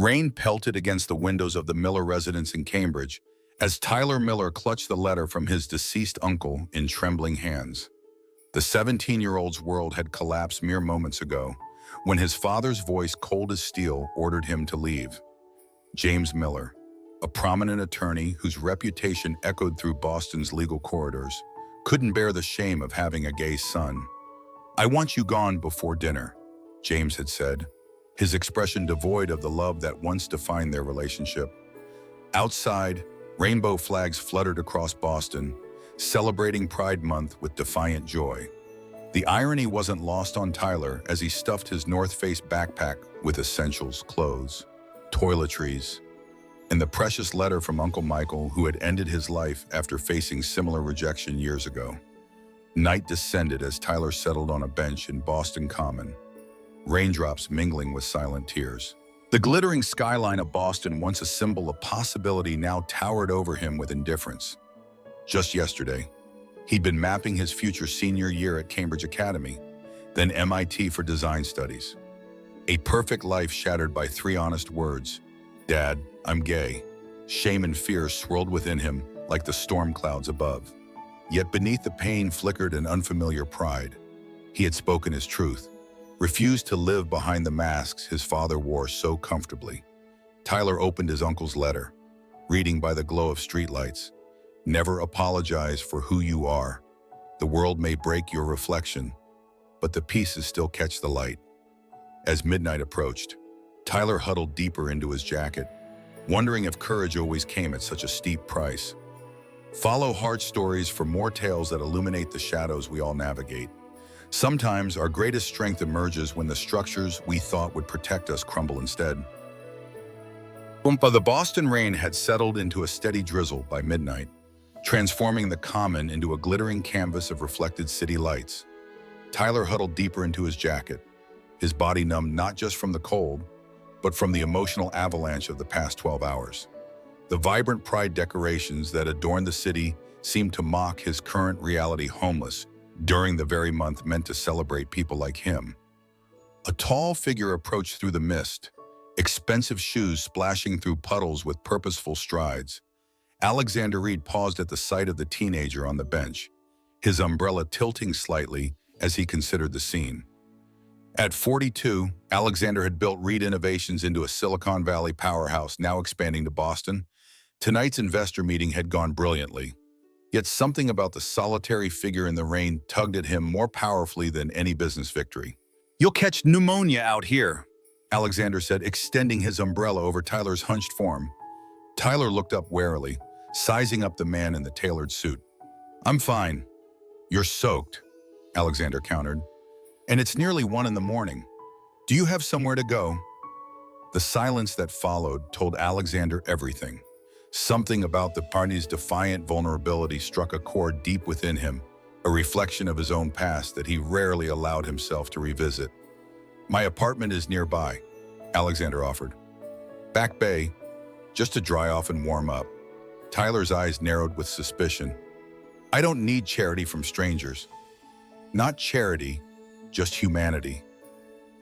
Rain pelted against the windows of the Miller residence in Cambridge as Tyler Miller clutched the letter from his deceased uncle in trembling hands. The 17-year-old's world had collapsed mere moments ago when his father's voice, cold as steel, ordered him to leave. James Miller, a prominent attorney whose reputation echoed through Boston's legal corridors, couldn't bear the shame of having a gay son. "I want you gone before dinner," James had said, his expression devoid of the love that once defined their relationship. Outside, rainbow flags fluttered across Boston, celebrating Pride Month with defiant joy. The irony wasn't lost on Tyler as he stuffed his North Face backpack with essentials, clothes, toiletries, and the precious letter from Uncle Michael, who had ended his life after facing similar rejection years ago. Night descended as Tyler settled on a bench in Boston Common, raindrops mingling with silent tears. The glittering skyline of Boston, once a symbol of possibility, now towered over him with indifference. Just yesterday, he'd been mapping his future senior year at Cambridge Academy, then MIT for design studies. A perfect life shattered by 3 honest words: "Dad, I'm gay." Shame and fear swirled within him like the storm clouds above. Yet beneath the pain flickered an unfamiliar pride. He had spoken his truth, refused to live behind the masks his father wore so comfortably. Tyler opened his uncle's letter, reading by the glow of streetlights. "Never apologize for who you are. The world may break your reflection, but the pieces still catch the light." As midnight approached, Tyler huddled deeper into his jacket, wondering if courage always came at such a steep price. Follow Heart Stories for more tales that illuminate the shadows we all navigate. Sometimes our greatest strength emerges when the structures we thought would protect us crumble instead. The Boston rain had settled into a steady drizzle by midnight, transforming the Common into a glittering canvas of reflected city lights. Tyler huddled deeper into his jacket, his body numb not just from the cold, but from the emotional avalanche of the past 12 hours. The vibrant pride decorations that adorned the city seemed to mock his current reality, homeless during the very month meant to celebrate people like him. A tall figure approached through the mist, expensive shoes splashing through puddles with purposeful strides. Alexander Reid paused at the sight of the teenager on the bench, his umbrella tilting slightly as he considered the scene. At 42, Alexander had built Reid Innovations into a Silicon Valley powerhouse, now expanding to Boston. Tonight's investor meeting had gone brilliantly, yet something about the solitary figure in the rain tugged at him more powerfully than any business victory. "You'll catch pneumonia out here," Alexander said, extending his umbrella over Tyler's hunched form. Tyler looked up warily, sizing up the man in the tailored suit. "I'm fine." "You're soaked," Alexander countered. "And it's nearly 1 in the morning. Do you have somewhere to go?" The silence that followed told Alexander everything. Something about the party's defiant vulnerability struck a chord deep within him, a reflection of his own past that he rarely allowed himself to revisit. "My apartment is nearby," Alexander offered. "Back Bay, just to dry off and warm up." Tyler's eyes narrowed with suspicion. "I don't need charity from strangers." "Not charity, just humanity."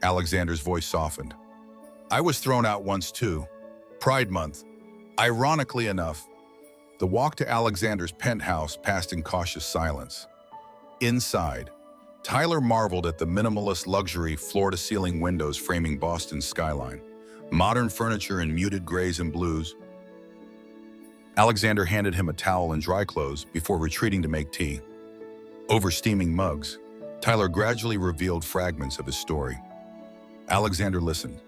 Alexander's voice softened. "I was thrown out once too. Pride Month. Ironically enough." The walk to Alexander's penthouse passed in cautious silence. Inside, Tyler marveled at the minimalist luxury floor-to-ceiling windows framing Boston's skyline, modern furniture in muted grays and blues. Alexander handed him a towel and dry clothes before retreating to make tea. Over steaming mugs, Tyler gradually revealed fragments of his story. Alexander listened,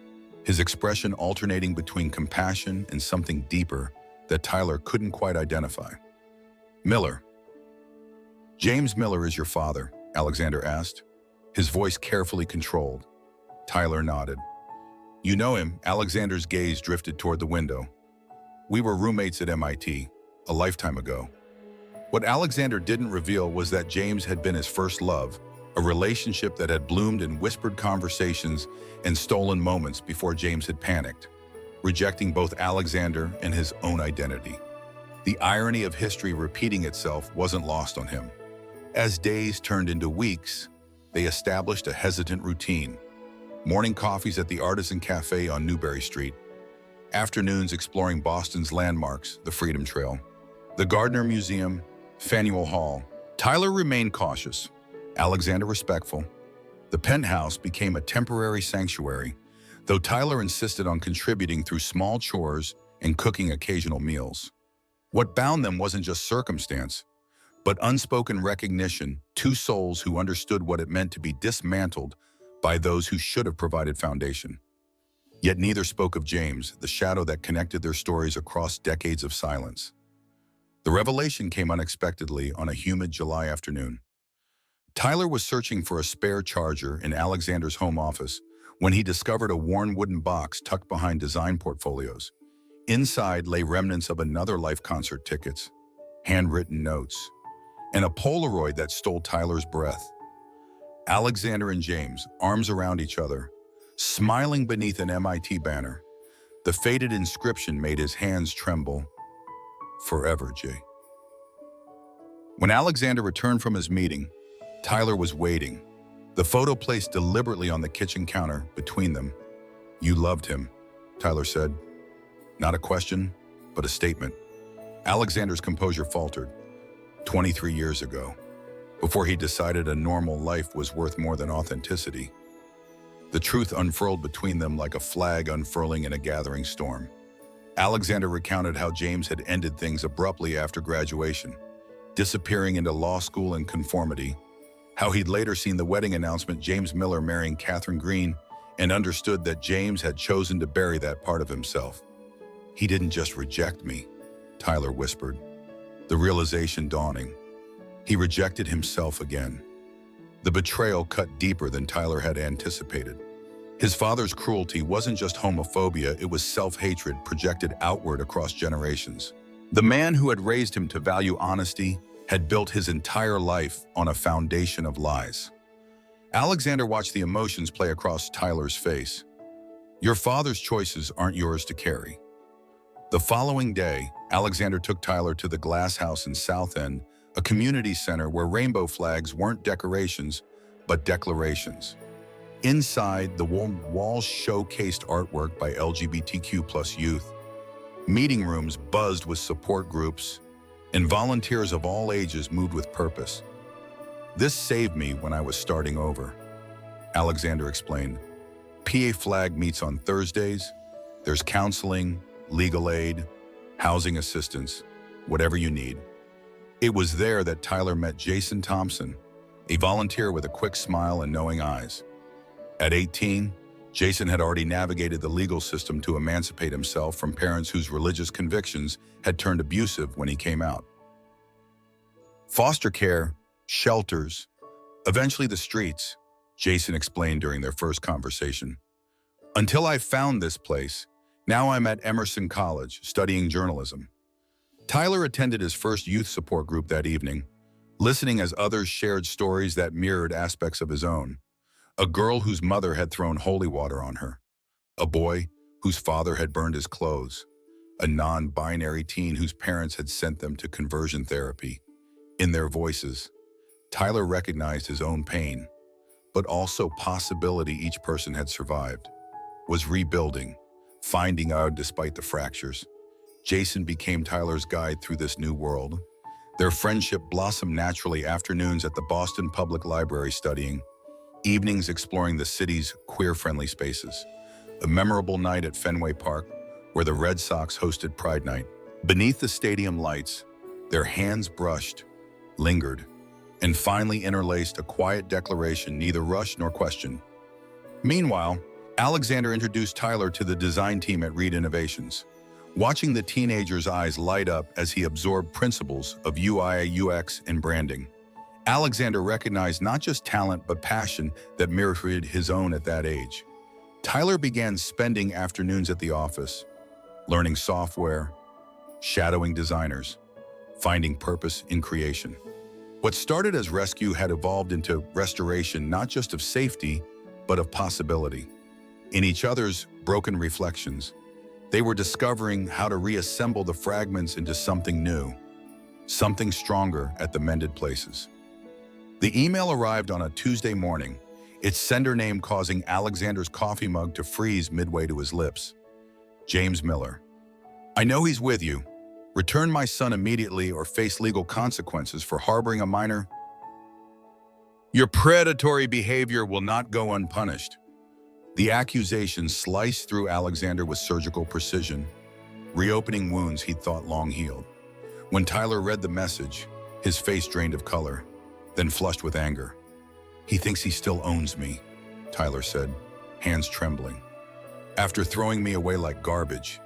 his expression alternating between compassion and something deeper that Tyler couldn't quite identify. "Miller. James Miller is your father?" Alexander asked, his voice carefully controlled. Tyler nodded. "You know him?" Alexander's gaze drifted toward the window. "We were roommates at MIT, a lifetime ago." What Alexander didn't reveal was that James had been his first love, a relationship that had bloomed in whispered conversations and stolen moments before James had panicked, rejecting both Alexander and his own identity. The irony of history repeating itself wasn't lost on him. As days turned into weeks, they established a hesitant routine. Morning coffees at the Artisan Cafe on Newbury Street, afternoons exploring Boston's landmarks, the Freedom Trail, the Gardner Museum, Faneuil Hall. Tyler remained cautious, Alexander respectful. The penthouse became a temporary sanctuary, though Tyler insisted on contributing through small chores and cooking occasional meals. What bound them wasn't just circumstance, but unspoken recognition, two souls who understood what it meant to be dismantled by those who should have provided foundation. Yet neither spoke of James, the shadow that connected their stories across decades of silence. The revelation came unexpectedly on a humid July afternoon. Tyler was searching for a spare charger in Alexander's home office when he discovered a worn wooden box tucked behind design portfolios. Inside lay remnants of another live concert tickets, handwritten notes, and a Polaroid that stole Tyler's breath. Alexander and James, arms around each other, smiling beneath an MIT banner. The faded inscription made his hands tremble. Forever, Jay. When Alexander returned from his meeting, Tyler was waiting, the photo placed deliberately on the kitchen counter between them. "You loved him," Tyler said. Not a question, but a statement. Alexander's composure faltered. 23 years ago, before he decided a normal life was worth more than authenticity. The truth unfurled between them like a flag unfurling in a gathering storm. Alexander recounted how James had ended things abruptly after graduation, disappearing into law school in conformity, how he'd later seen the wedding announcement, James Miller marrying Catherine Green, and understood that James had chosen to bury that part of himself. "He didn't just reject me," Tyler whispered, the realization dawning. He rejected himself again. The betrayal cut deeper than Tyler had anticipated. His father's cruelty wasn't just homophobia, it was self-hatred projected outward across generations. The man who had raised him to value honesty had built his entire life on a foundation of lies. Alexander watched the emotions play across Tyler's face. "Your father's choices aren't yours to carry." The following day, Alexander took Tyler to the Glass House in South End, a community center where rainbow flags weren't decorations, but declarations. Inside, the walls showcased artwork by LGBTQ+ youth. Meeting rooms buzzed with support groups, and volunteers of all ages moved with purpose. "This saved me when I was starting over," Alexander explained. "PA Flag meets on Thursdays. There's counseling, legal aid, housing assistance, whatever you need." It was there that Tyler met Jason Thompson, a volunteer with a quick smile and knowing eyes. At 18, Jason had already navigated the legal system to emancipate himself from parents whose religious convictions had turned abusive when he came out. "Foster care, shelters, eventually the streets," Jason explained during their first conversation. "Until I found this place, now I'm at Emerson College studying journalism." Tyler attended his first youth support group that evening, listening as others shared stories that mirrored aspects of his own. A girl whose mother had thrown holy water on her. A boy whose father had burned his clothes. A non-binary teen whose parents had sent them to conversion therapy. In their voices, Tyler recognized his own pain, but also possibility each person had survived, was rebuilding, finding out despite the fractures. Jason became Tyler's guide through this new world. Their friendship blossomed naturally, afternoons at the Boston Public Library studying, evenings exploring the city's queer-friendly spaces, a memorable night at Fenway Park where the Red Sox hosted Pride Night. Beneath the stadium lights, their hands brushed, lingered, and finally interlaced a quiet declaration neither rushed nor questioned. Meanwhile, Alexander introduced Tyler to the design team at Reid Innovations. Watching the teenager's eyes light up as he absorbed principles of UI, UX, and branding, Alexander recognized not just talent but passion that mirrored his own at that age. Tyler began spending afternoons at the office, learning software, shadowing designers, finding purpose in creation. What started as rescue had evolved into restoration, not just of safety, but of possibility. In each other's broken reflections, they were discovering how to reassemble the fragments into something new, something stronger at the mended places. The email arrived on a Tuesday morning, its sender name causing Alexander's coffee mug to freeze midway to his lips. James Miller. I know he's with you. Return my son immediately or face legal consequences for harboring a minor. Your predatory behavior will not go unpunished. The accusation sliced through Alexander with surgical precision, reopening wounds he'd thought long healed. When Tyler read the message, his face drained of color, then flushed with anger. He thinks he still owns me, Tyler said, hands trembling. After throwing me away like garbage.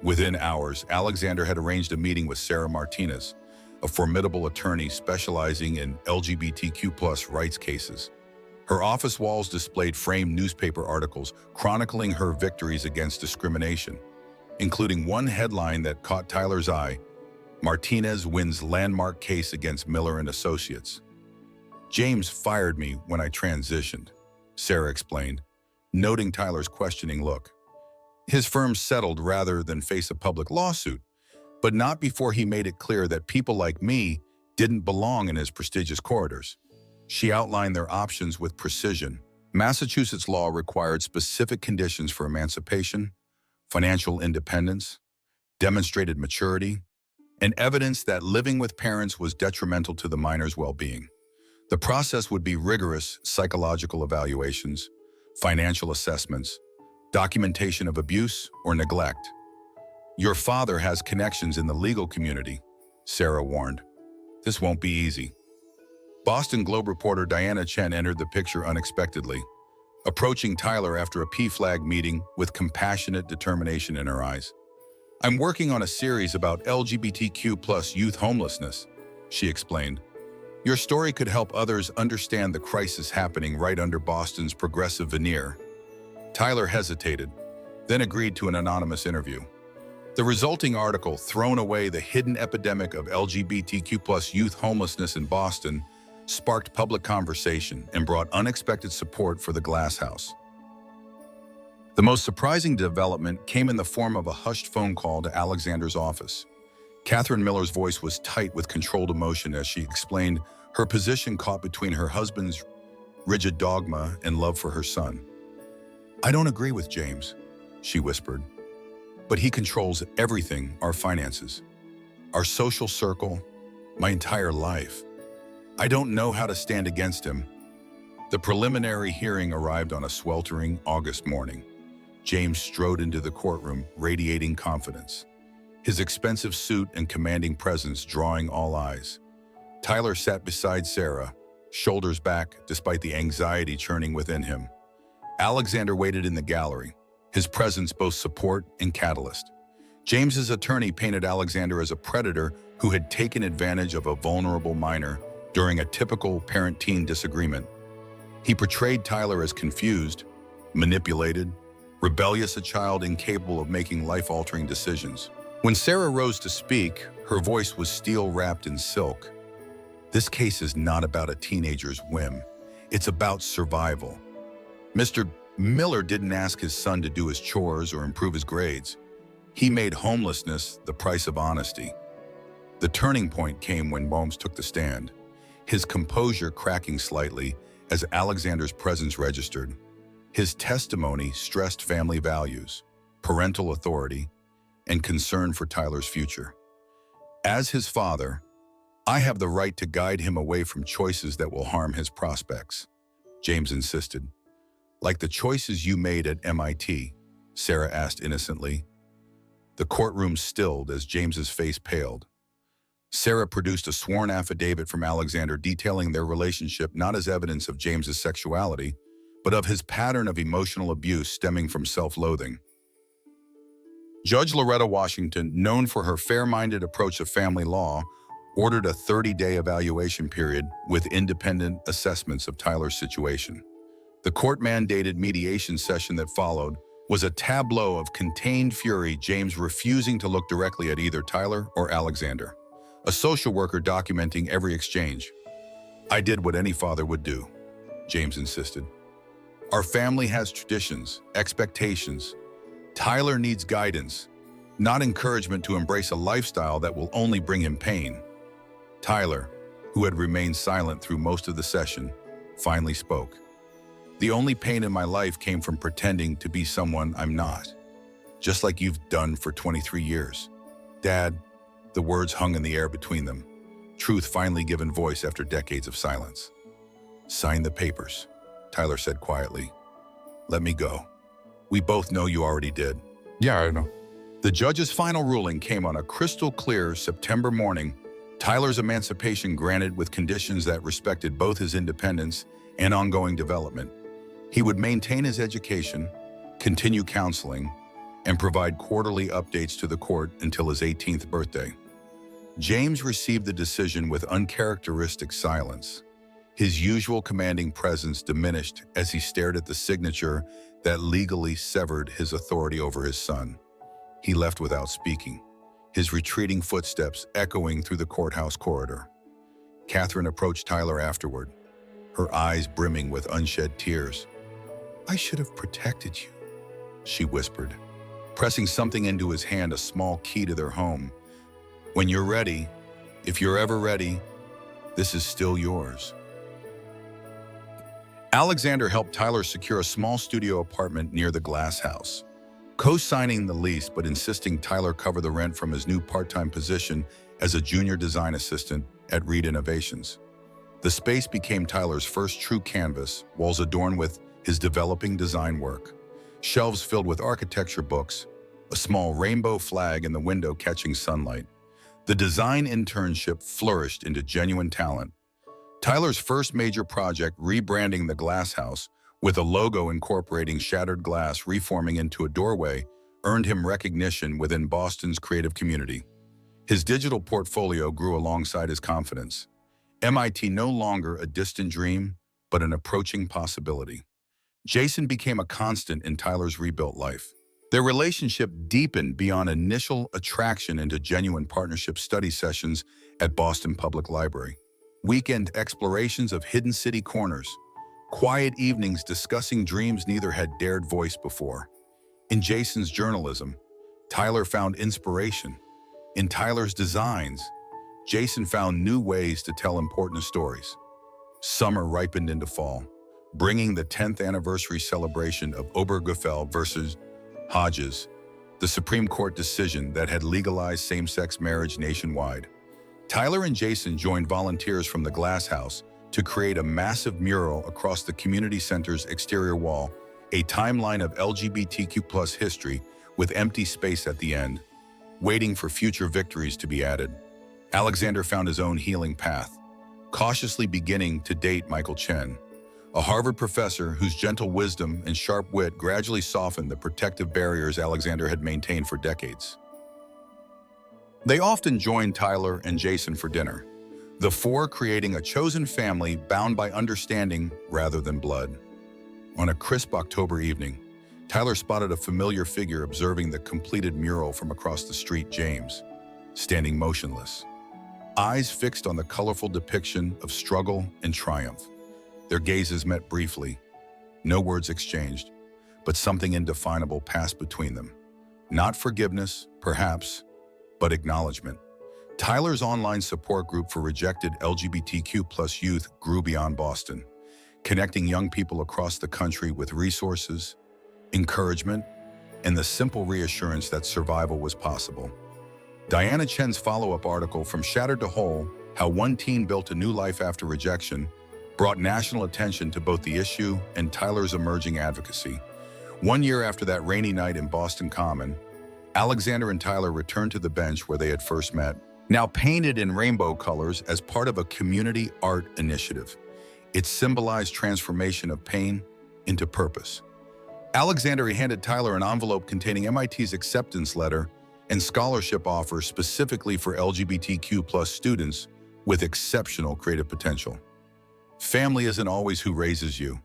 Within hours, Alexander had arranged a meeting with Sarah Martinez, a formidable attorney specializing in LGBTQ+ rights cases. Her office walls displayed framed newspaper articles chronicling her victories against discrimination, including one headline that caught Tyler's eye: Martinez wins landmark case against Miller and Associates. James fired me when I transitioned, Sarah explained, noting Tyler's questioning look. His firm settled rather than face a public lawsuit, but not before he made it clear that people like me didn't belong in his prestigious corridors. She outlined their options with precision. Massachusetts law required specific conditions for emancipation, financial independence, demonstrated maturity, and evidence that living with parents was detrimental to the minor's well-being. The process would be rigorous psychological evaluations, financial assessments, documentation of abuse or neglect. Your father has connections in the legal community, Sarah warned. This won't be easy. Boston Globe reporter Diana Chen entered the picture unexpectedly, approaching Tyler after a PFLAG meeting with compassionate determination in her eyes. I'm working on a series about LGBTQ+ youth homelessness, she explained. Your story could help others understand the crisis happening right under Boston's progressive veneer. Tyler hesitated, then agreed to an anonymous interview. The resulting article, Thrown Away: The Hidden Epidemic of LGBTQ+ Youth Homelessness in Boston, sparked public conversation and brought unexpected support for the Glass House. The most surprising development came in the form of a hushed phone call to Alexander's office. Catherine Miller's voice was tight with controlled emotion as she explained her position caught between her husband's rigid dogma and love for her son. I don't agree with James, she whispered, but he controls everything: our finances, our social circle, my entire life. I don't know how to stand against him. The preliminary hearing arrived on a sweltering August morning. James strode into the courtroom, radiating confidence, his expensive suit and commanding presence drawing all eyes. Tyler sat beside Sarah, shoulders back despite the anxiety churning within him. Alexander waited in the gallery, his presence both support and catalyst. James's attorney painted Alexander as a predator who had taken advantage of a vulnerable minor during a typical parent-teen disagreement. He portrayed Tyler as confused, manipulated, rebellious, a child incapable of making life-altering decisions. When Sarah rose to speak, her voice was steel-wrapped in silk. This case is not about a teenager's whim. It's about survival. Mr. Miller didn't ask his son to do his chores or improve his grades. He made homelessness the price of honesty. The turning point came when Holmes took the stand, his composure cracking slightly as Alexander's presence registered. His testimony stressed family values, parental authority, and concern for Tyler's future. As his father, I have the right to guide him away from choices that will harm his prospects, James insisted. Like the choices you made at MIT, Sarah asked innocently. The courtroom stilled as James's face paled. Sarah produced a sworn affidavit from Alexander detailing their relationship not as evidence of James's sexuality, but of his pattern of emotional abuse stemming from self-loathing. Judge Loretta Washington, known for her fair-minded approach to family law, ordered a 30-day evaluation period with independent assessments of Tyler's situation. The court-mandated mediation session that followed was a tableau of contained fury, James refusing to look directly at either Tyler or Alexander, a social worker documenting every exchange. I did what any father would do, James insisted. Our family has traditions, expectations. Tyler needs guidance, not encouragement to embrace a lifestyle that will only bring him pain. Tyler, who had remained silent through most of the session, finally spoke. The only pain in my life came from pretending to be someone I'm not. just like you've done for 23 years. Dad, the words hung in the air between them, truth finally given voice after decades of silence. Sign the papers, Tyler said quietly. Let me go. We both know you already did. Yeah, I know. The judge's final ruling came on a crystal clear September morning. Tyler's emancipation granted with conditions that respected both his independence and ongoing development. He would maintain his education, continue counseling, and provide quarterly updates to the court until his 18th birthday. James received the decision with uncharacteristic silence. His usual commanding presence diminished as he stared at the signature that legally severed his authority over his son. He left without speaking, his retreating footsteps echoing through the courthouse corridor. Catherine approached Tyler afterward, her eyes brimming with unshed tears. "I should have protected you," she whispered, pressing something into his hand, a small key to their home. "When you're ready, if you're ever ready, this is still yours." Alexander helped Tyler secure a small studio apartment near the glass house, co-signing the lease but insisting Tyler cover the rent from his new part-time position as a junior design assistant at Reid Innovations. The space became Tyler's first true canvas, walls adorned with his developing design work, shelves filled with architecture books, a small rainbow flag in the window catching sunlight. The design internship flourished into genuine talent. Tyler's first major project, rebranding the glass house, with a logo incorporating shattered glass reforming into a doorway, earned him recognition within Boston's creative community. His digital portfolio grew alongside his confidence. MIT no longer a distant dream, but an approaching possibility. Jason became a constant in Tyler's rebuilt life. Their relationship deepened beyond initial attraction into genuine partnership study sessions at Boston Public Library, weekend explorations of hidden city corners, quiet evenings discussing dreams neither had dared voice before. In Jason's journalism, Tyler found inspiration. In Tyler's designs, Jason found new ways to tell important stories. Summer ripened into fall, bringing the 10th anniversary celebration of Obergefell versus Hodges, the Supreme Court decision that had legalized same-sex marriage nationwide. Tyler and Jason joined volunteers from the Glass House to create a massive mural across the community center's exterior wall, a timeline of LGBTQ+ history with empty space at the end, waiting for future victories to be added. Alexander found his own healing path, cautiously beginning to date Michael Chen, a Harvard professor whose gentle wisdom and sharp wit gradually softened the protective barriers Alexander had maintained for decades. They often joined Tyler and Jason for dinner, the four creating a chosen family bound by understanding rather than blood. On a crisp October evening, Tyler spotted a familiar figure observing the completed mural from across the street. James, standing motionless, eyes fixed on the colorful depiction of struggle and triumph. Their gazes met briefly, no words exchanged, but something indefinable passed between them. Not forgiveness, perhaps, but acknowledgement. Tyler's online support group for rejected LGBTQ+ youth grew beyond Boston, connecting young people across the country with resources, encouragement, and the simple reassurance that survival was possible. Diana Chen's follow-up article, From Shattered to Whole, How One Teen Built a New Life After Rejection, brought national attention to both the issue and Tyler's emerging advocacy. 1 year after that rainy night in Boston Common, Alexander and Tyler returned to the bench where they had first met, now painted in rainbow colors as part of a community art initiative. It symbolized transformation of pain into purpose. Alexander handed Tyler an envelope containing MIT's acceptance letter and scholarship offer specifically for LGBTQ+ students with exceptional creative potential. "Family isn't always who raises you,"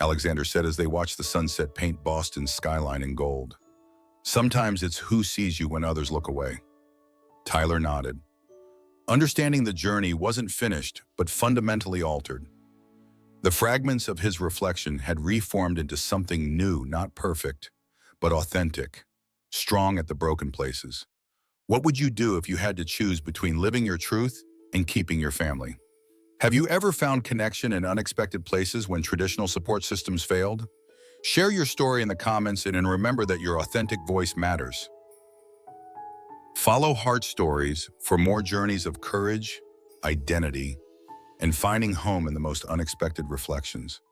Alexander said as they watched the sunset paint Boston's skyline in gold. "Sometimes it's who sees you when others look away." Tyler nodded. Understanding the journey wasn't finished, but fundamentally altered. The fragments of his reflection had reformed into something new, not perfect, but authentic, strong at the broken places. What would you do if you had to choose between living your truth and keeping your family? Have you ever found connection in unexpected places when traditional support systems failed? Share your story in the comments and remember that your authentic voice matters. Follow Heart Stories for more journeys of courage, identity, and finding home in the most unexpected reflections.